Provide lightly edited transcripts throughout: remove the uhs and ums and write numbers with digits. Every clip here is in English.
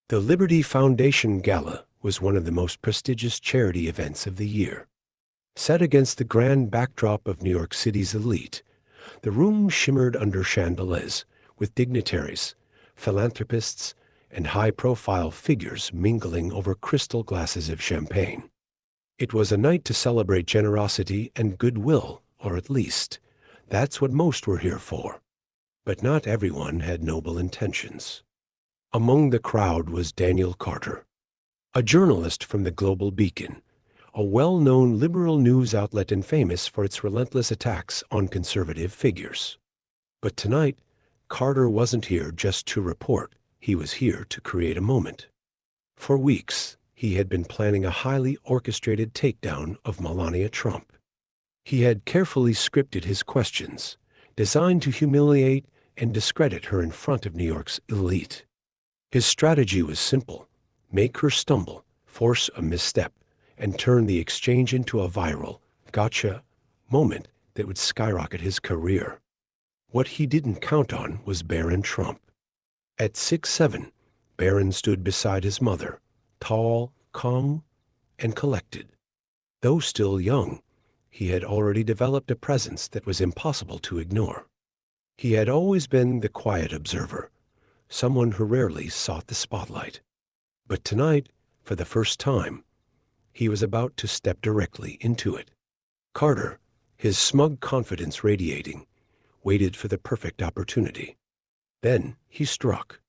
The Liberty Foundation Gala was one of the most prestigious charity events of the year. Set against the grand backdrop of New York City's elite, the room shimmered under chandeliers, with dignitaries, philanthropists, and high-profile figures mingling over crystal glasses of champagne. It was a night to celebrate generosity and goodwill, or at least, that's what most were here for. But not everyone had noble intentions. Among the crowd was Daniel Carter, a journalist from the Global Beacon, a well-known liberal news outlet and famous for its relentless attacks on conservative figures. But tonight, Carter wasn't here just to report. He was here to create a moment. For weeks, he had been planning a highly orchestrated takedown of Melania Trump. He had carefully scripted his questions, designed to humiliate and discredit her in front of New York's elite. His strategy was simple: make her stumble, force a misstep, and turn the exchange into a viral, gotcha moment that would skyrocket his career. What he didn't count on was Barron Trump. At 6'7", Barron stood beside his mother, tall, calm, and collected. Though still young, he had already developed a presence that was impossible to ignore. He had always been the quiet observer, someone who rarely sought the spotlight. But tonight, for the first time, he was about to step directly into it. Carter, his smug confidence radiating, waited for the perfect opportunity. Then he struck.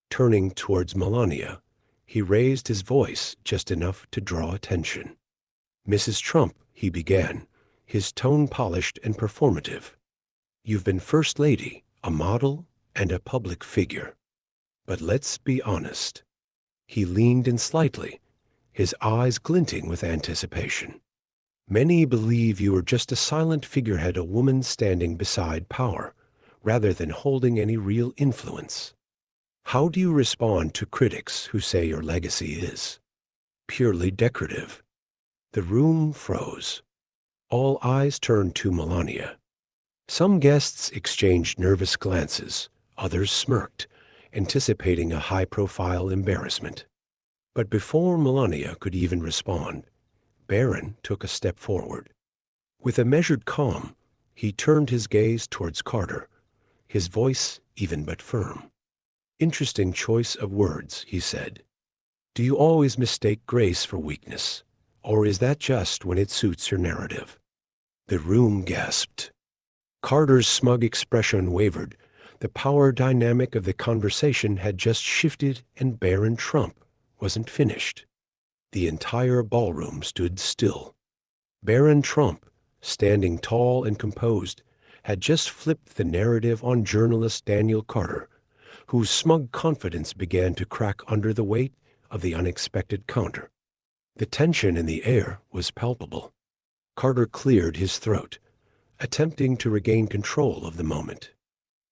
Turning towards Melania, he raised his voice just enough to draw attention. "Mrs. Trump," he began, his tone polished and performative. "You've been First Lady, a model, and a public figure. But let's be honest." He leaned in slightly, his eyes glinting with anticipation. "Many believe you are just a silent figurehead, a woman standing beside power, rather than holding any real influence. How do you respond to critics who say your legacy is purely decorative?" The room froze. All eyes turned to Melania. Some guests exchanged nervous glances, others smirked, anticipating a high-profile embarrassment. But before Melania could even respond, Barron took a step forward. With a measured calm, he turned his gaze towards Carter, his voice even but firm. "Interesting choice of words," he said. "Do you always mistake grace for weakness, or is that just when it suits your narrative?" The room gasped. Carter's smug expression wavered. The power dynamic of the conversation had just shifted, and Barron Trump wasn't finished. The entire ballroom stood still. Barron Trump, standing tall and composed, had just flipped the narrative on journalist Daniel Carter, whose smug confidence began to crack under the weight of the unexpected counter. The tension in the air was palpable. Carter cleared his throat, attempting to regain control of the moment.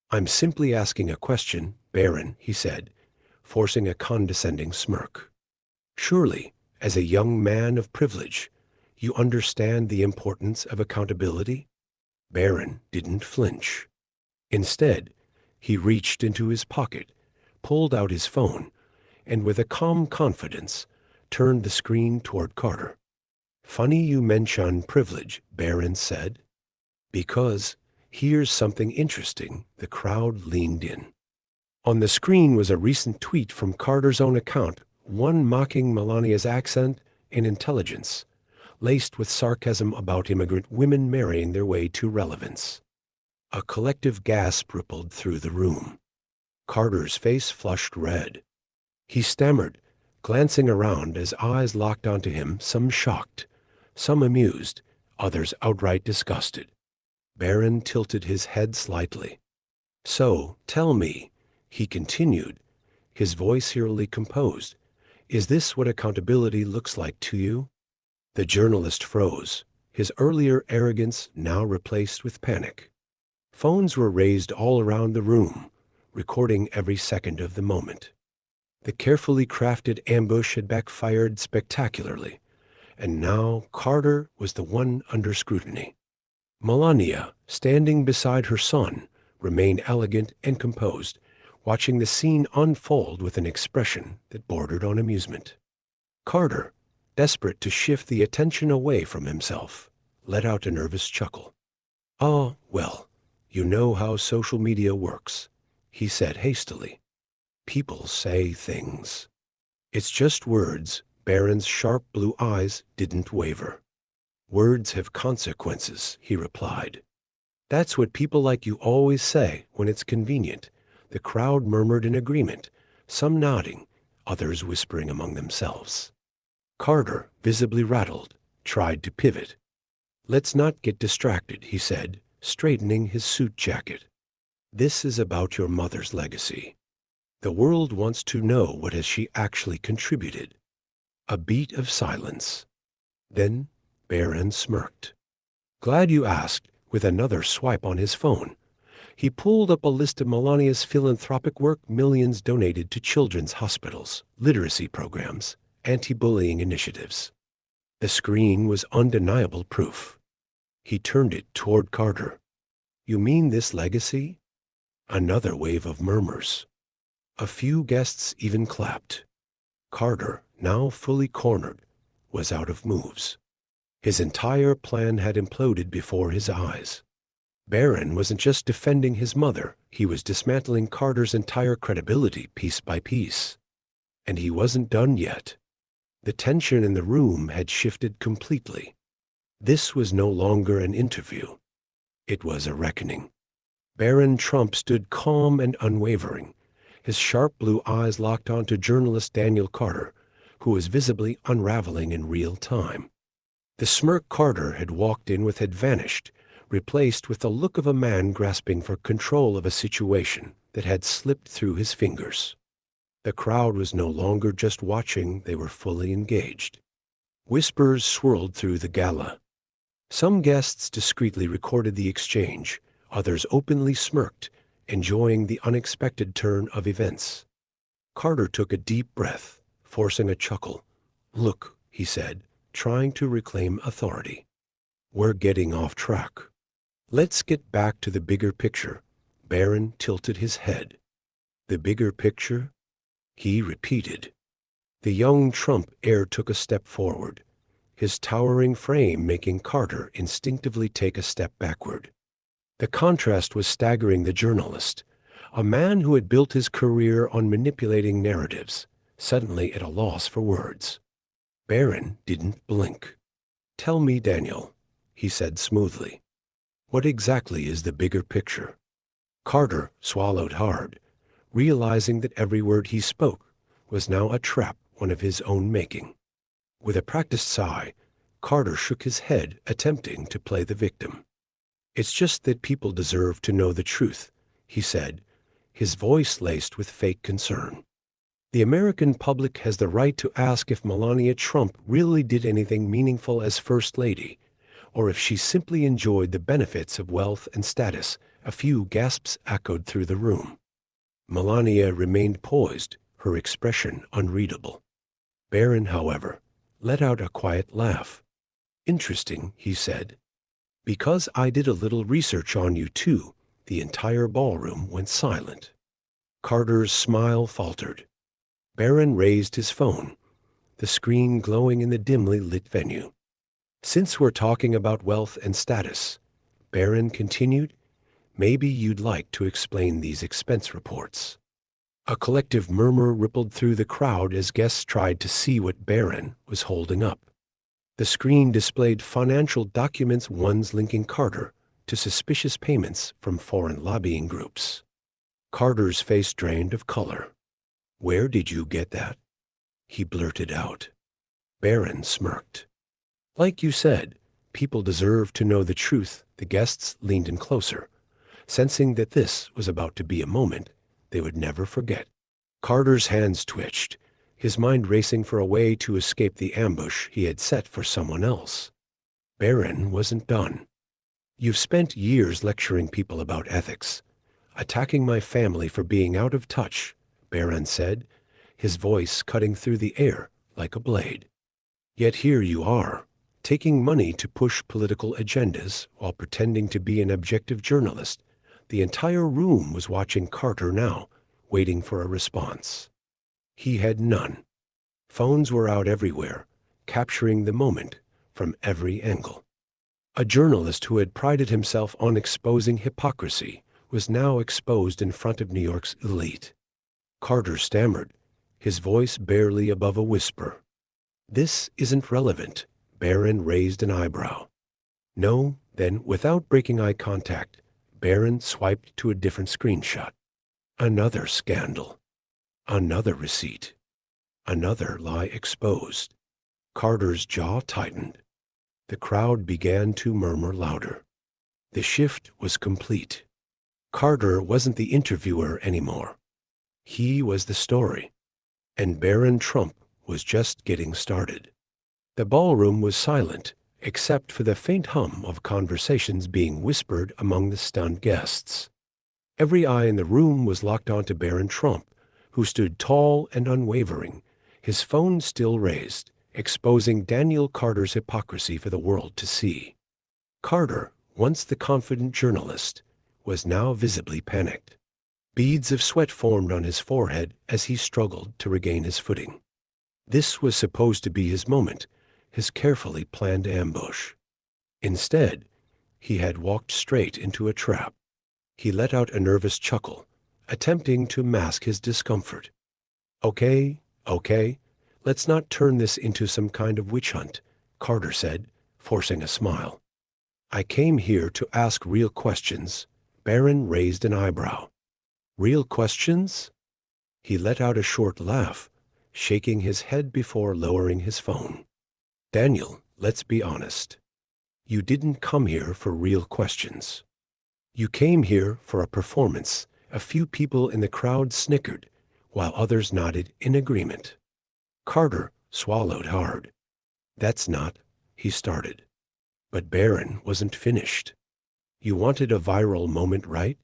"I'm simply asking a question, Barron," he said, forcing a condescending smirk. "Surely, as a young man of privilege, you understand the importance of accountability?" Barron didn't flinch. Instead, he reached into his pocket, pulled out his phone, and with a calm confidence, turned the screen toward Carter. "Funny you mention privilege," Barron said. "Because here's something interesting." The crowd leaned in. On the screen was a recent tweet from Carter's own account, one mocking Melania's accent and intelligence, laced with sarcasm about immigrant women marrying their way to relevance. A collective gasp rippled through the room. Carter's face flushed red. He stammered, glancing around as eyes locked onto him, some shocked, some amused, others outright disgusted. Barron tilted his head slightly. "So, tell me," he continued, his voice eerily composed, "is this what accountability looks like to you?" The journalist froze, his earlier arrogance now replaced with panic. Phones were raised all around the room, recording every second of the moment. The carefully crafted ambush had backfired spectacularly, and now Carter was the one under scrutiny. Melania, standing beside her son, remained elegant and composed, watching the scene unfold with an expression that bordered on amusement. Carter, desperate to shift the attention away from himself, let out a nervous chuckle. "Oh, well, you know how social media works," he said hastily. "People say things. It's just words." Barron's sharp blue eyes didn't waver. "Words have consequences," he replied. "That's what people like you always say when it's convenient." The crowd murmured in agreement, some nodding, others whispering among themselves. Carter, visibly rattled, tried to pivot. "Let's not get distracted," he said, straightening his suit jacket. "This is about your mother's legacy. The world wants to know what has she actually contributed." A beat of silence. Then Barron smirked. "Glad you asked." With another swipe on his phone, he pulled up a list of Melania's philanthropic work: millions donated to children's hospitals, literacy programs, anti-bullying initiatives. The screen was undeniable proof. He turned it toward Carter. "You mean this legacy?" Another wave of murmurs. A few guests even clapped. Carter, now fully cornered, was out of moves. His entire plan had imploded before his eyes. Barron wasn't just defending his mother, he was dismantling Carter's entire credibility piece by piece. And he wasn't done yet. The tension in the room had shifted completely. This was no longer an interview. It was a reckoning. Barron Trump stood calm and unwavering, his sharp blue eyes locked onto journalist Daniel Carter, who was visibly unraveling in real time. The smirk Carter had walked in with had vanished, replaced with the look of a man grasping for control of a situation that had slipped through his fingers. The crowd was no longer just watching, they were fully engaged. Whispers swirled through the gala. Some guests discreetly recorded the exchange, others openly smirked, enjoying the unexpected turn of events. Carter took a deep breath, forcing a chuckle. "Look," he said, trying to reclaim authority. "We're getting off track. Let's get back to the bigger picture." Barron tilted his head. "The bigger picture?" he repeated. The young Trump heir took a step forward, his towering frame making Carter instinctively take a step backward. The contrast was staggering the journalist, a man who had built his career on manipulating narratives, suddenly at a loss for words. Barron didn't blink. "Tell me, Daniel," he said smoothly. "What exactly is the bigger picture?" Carter swallowed hard, realizing that every word he spoke was now a trap, one of his own making. With a practiced sigh, Carter shook his head, attempting to play the victim. "It's just that people deserve to know the truth," he said, his voice laced with fake concern. "The American public has the right to ask if Melania Trump really did anything meaningful as First Lady, or if she simply enjoyed the benefits of wealth and status." A few gasps echoed through the room. Melania remained poised, her expression unreadable. Barron, however, let out a quiet laugh. "Interesting," he said. "Because I did a little research on you, too." The entire ballroom went silent. Carter's smile faltered. Barron raised his phone, the screen glowing in the dimly lit venue. "Since we're talking about wealth and status," Barron continued, "maybe you'd like to explain these expense reports." A collective murmur rippled through the crowd as guests tried to see what Barron was holding up. The screen displayed financial documents, ones linking Carter to suspicious payments from foreign lobbying groups. Carter's face drained of color. "Where did you get that?" he blurted out. Barron smirked. "Like you said, people deserve to know the truth." The guests leaned in closer, sensing that this was about to be a moment they would never forget. Carter's hands twitched, his mind racing for a way to escape the ambush he had set for someone else. Barron wasn't done. "You've spent years lecturing people about ethics, attacking my family for being out of touch," Barron said, his voice cutting through the air like a blade. "Yet here you are, taking money to push political agendas while pretending to be an objective journalist." The entire room was watching Carter now, waiting for a response. He had none. Phones were out everywhere, capturing the moment from every angle. A journalist who had prided himself on exposing hypocrisy was now exposed in front of New York's elite. Carter stammered, his voice barely above a whisper. "This isn't relevant." Barron raised an eyebrow. "No." Then, without breaking eye contact, Barron swiped to a different screenshot. Another scandal. Another receipt. Another lie exposed. Carter's jaw tightened. The crowd began to murmur louder. The shift was complete. Carter wasn't the interviewer anymore. He was the story. And Barron Trump was just getting started. The ballroom was silent, except for the faint hum of conversations being whispered among the stunned guests. Every eye in the room was locked onto Barron Trump, who stood tall and unwavering, his phone still raised, exposing Daniel Carter's hypocrisy for the world to see. Carter, once the confident journalist, was now visibly panicked. Beads of sweat formed on his forehead as he struggled to regain his footing. This was supposed to be his moment, his carefully planned ambush. Instead, he had walked straight into a trap. He let out a nervous chuckle, attempting to mask his discomfort. Okay, let's not turn this into some kind of witch hunt," Carter said, forcing a smile. "I came here to ask real questions." Barron raised an eyebrow. "Real questions?" He let out a short laugh, shaking his head before lowering his phone. "Daniel, let's be honest. You didn't come here for real questions. You came here for a performance." A few people in the crowd snickered, while others nodded in agreement. Carter swallowed hard. "That's not," he started. But Barron wasn't finished. "You wanted a viral moment, right?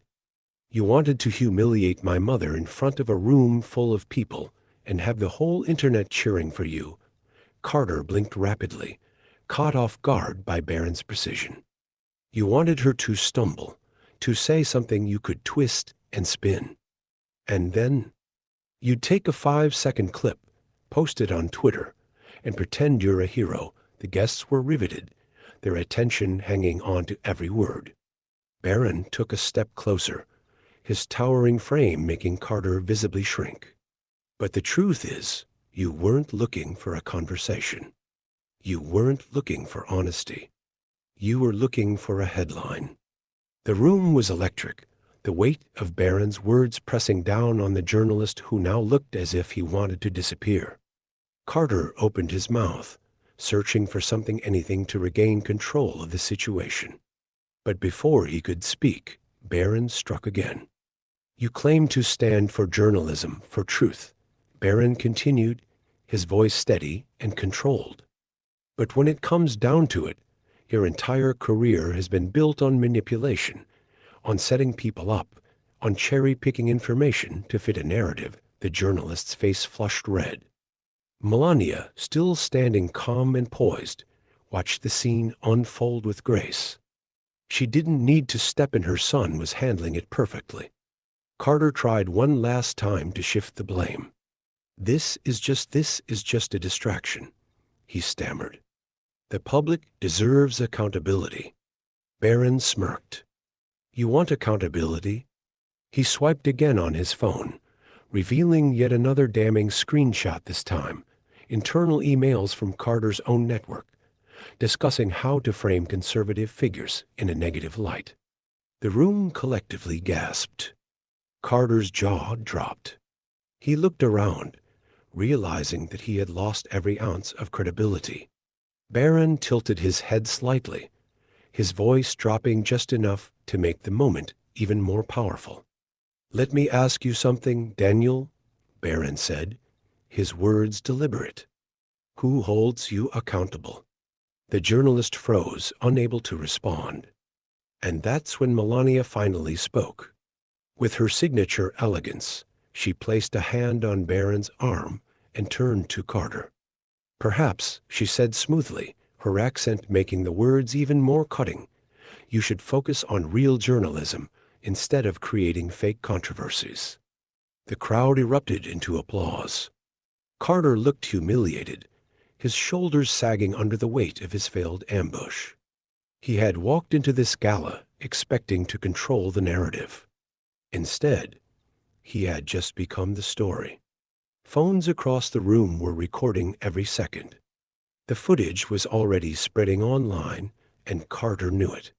You wanted to humiliate my mother in front of a room full of people and have the whole internet cheering for you." Carter blinked rapidly, caught off guard by Barron's precision. "You wanted her to stumble, to say something you could twist and spin. And then you'd take a 5-second clip, post it on Twitter, and pretend you're a hero." The guests were riveted, their attention hanging on to every word. Barron took a step closer, his towering frame making Carter visibly shrink. "But the truth is, you weren't looking for a conversation. You weren't looking for honesty. You were looking for a headline." The room was electric, the weight of Barron's words pressing down on the journalist who now looked as if he wanted to disappear. Carter opened his mouth, searching for anything to regain control of the situation. But before he could speak, Barron struck again. "You claim to stand for journalism, for truth," Barron continued, his voice steady and controlled. "But when it comes down to it, your entire career has been built on manipulation, on setting people up, on cherry-picking information to fit a narrative." The journalist's face flushed red. Melania, still standing calm and poised, watched the scene unfold with grace. She didn't need to step in, her son was handling it perfectly. Carter tried one last time to shift the blame. This is just a distraction," he stammered. "The public deserves accountability." Barron smirked. "You want accountability?" He swiped again on his phone, revealing yet another damning screenshot this time, internal emails from Carter's own network, discussing how to frame conservative figures in a negative light. The room collectively gasped. Carter's jaw dropped. He looked around, realizing that he had lost every ounce of credibility. Barron tilted his head slightly, his voice dropping just enough to make the moment even more powerful. "Let me ask you something, Daniel," Barron said, his words deliberate. "Who holds you accountable?" The journalist froze, unable to respond. And that's when Melania finally spoke. With her signature elegance, she placed a hand on Barron's arm and turned to Carter. "Perhaps," she said smoothly, her accent making the words even more cutting, "you should focus on real journalism instead of creating fake controversies." The crowd erupted into applause. Carter looked humiliated, his shoulders sagging under the weight of his failed ambush. He had walked into this gala expecting to control the narrative. Instead, he had just become the story. Phones across the room were recording every second. The footage was already spreading online, and Carter knew it.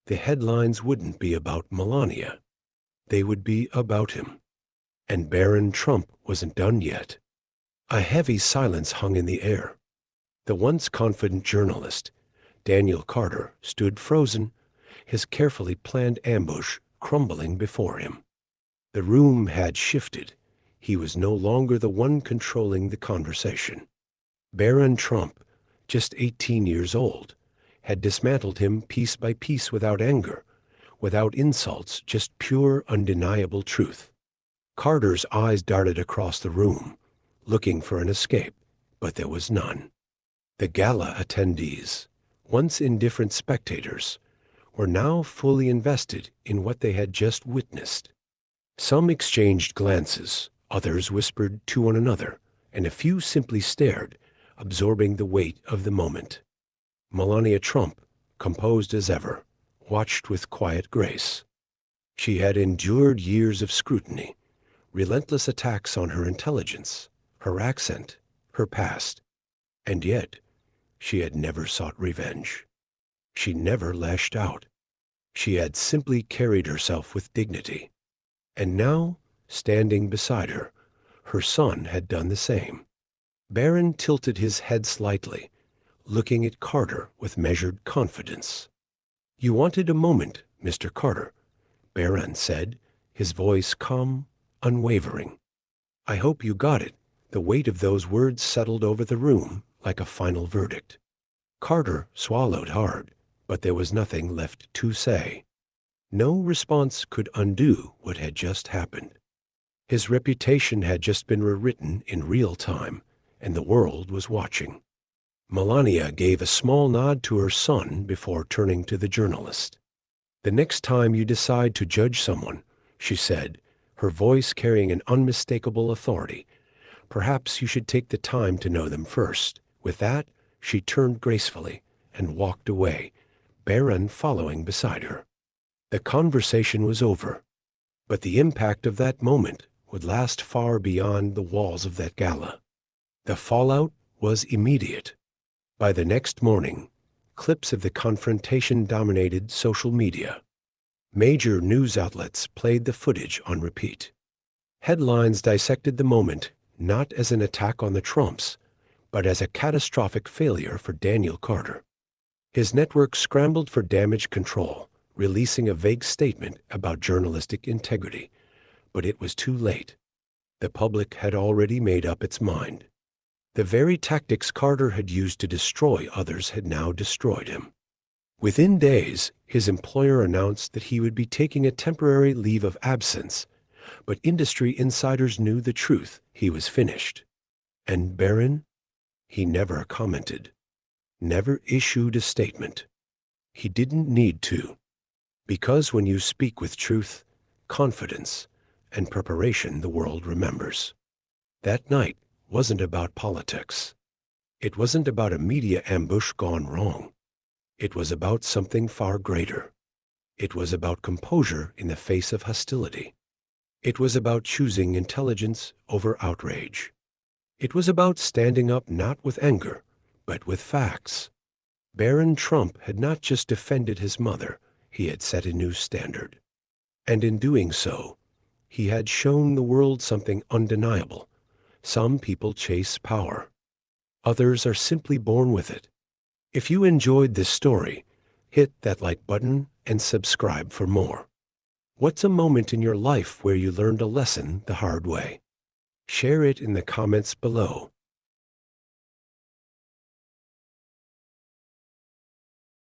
The headlines wouldn't be about Melania. They would be about him. And Barron Trump wasn't done yet. A heavy silence hung in the air. The once confident journalist, Daniel Carter, stood frozen, his carefully planned ambush crumbling before him. The room had shifted. He was no longer the one controlling the conversation. Barron Trump, just 18 years old, had dismantled him piece by piece without anger, without insults, just pure, undeniable truth. Carter's eyes darted across the room, looking for an escape, but there was none. The gala attendees, once indifferent spectators, were now fully invested in what they had just witnessed. Some exchanged glances, others whispered to one another, and a few simply stared, absorbing the weight of the moment. Melania Trump, composed as ever, watched with quiet grace. She had endured years of scrutiny, relentless attacks on her intelligence, her accent, her past, and yet she had never sought revenge. She never lashed out. She had simply carried herself with dignity. And now, standing beside her, her son had done the same. Barron tilted his head slightly, looking at Carter with measured confidence. "You wanted a moment, Mr. Carter," Barron said, his voice calm, unwavering. "I hope you got it." The weight of those words settled over the room like a final verdict. Carter swallowed hard, but there was nothing left to say. No response could undo what had just happened. His reputation had just been rewritten in real time, and the world was watching. Melania gave a small nod to her son before turning to the journalist. "The next time you decide to judge someone," she said, her voice carrying an unmistakable authority, "perhaps you should take the time to know them first." With that, she turned gracefully and walked away, Barron following beside her. The conversation was over, but the impact of that moment would last far beyond the walls of that gala. The fallout was immediate. By the next morning, clips of the confrontation dominated social media. Major news outlets played the footage on repeat. Headlines dissected the moment not as an attack on the Trumps, but as a catastrophic failure for Daniel Carter. His network scrambled for damage control, releasing a vague statement about journalistic integrity, but it was too late. The public had already made up its mind. The very tactics Carter had used to destroy others had now destroyed him. Within days, his employer announced that he would be taking a temporary leave of absence, but industry insiders knew the truth: he was finished. And Barron? He never commented, never issued a statement. He didn't need to, because when you speak with truth, confidence, and preparation, the world remembers. That night wasn't about politics. It wasn't about a media ambush gone wrong. It was about something far greater. It was about composure in the face of hostility. It was about choosing intelligence over outrage. It was about standing up not with anger, but with facts. Barron Trump had not just defended his mother, he had set a new standard. And in doing so, he had shown the world something undeniable. Some people chase power. Others are simply born with it. If you enjoyed this story, hit that like button and subscribe for more. What's a moment in your life where you learned a lesson the hard way? Share it in the comments below.